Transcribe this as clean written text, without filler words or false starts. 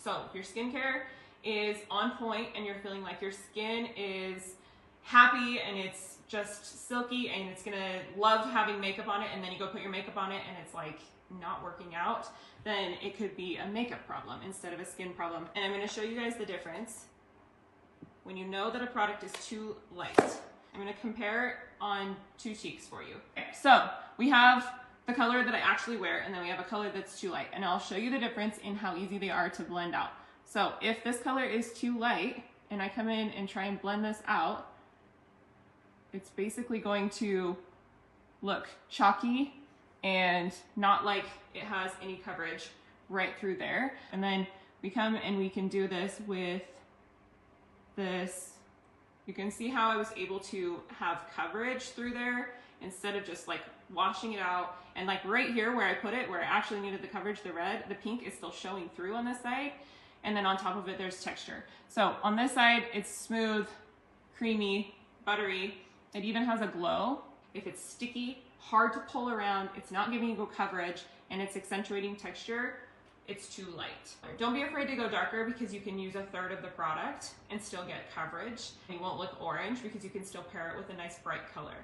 So if your skincare is on point and you're feeling like your skin is happy and it's just silky and it's gonna love having makeup on it, and then you go put your makeup on it and it's like not working out, then it could be a makeup problem instead of a skin problem. And I'm gonna show you guys the difference when you know that a product is too light. I'm gonna compare it on two cheeks for you. Okay, so we have the color that I actually wear, and then we have a color that's too light, and I'll show you the difference in how easy they are to blend out. So if this color is too light and I come in and try and blend this out, it's basically going to look chalky and not like it has any coverage right through there. And then we come and we can do this with this. You can see how I was able to have coverage through there instead of just like washing it out. And like right here where I put it, where I actually needed the coverage, the red, the pink is still showing through on this side. And then on top of it, there's texture. So on this side, it's smooth, creamy, buttery. It even has a glow. If it's sticky, hard to pull around, it's not giving you coverage, and it's accentuating texture, it's too light. Don't be afraid to go darker, because you can use a third of the product and still get coverage. You won't look orange because you can still pair it with a nice bright color.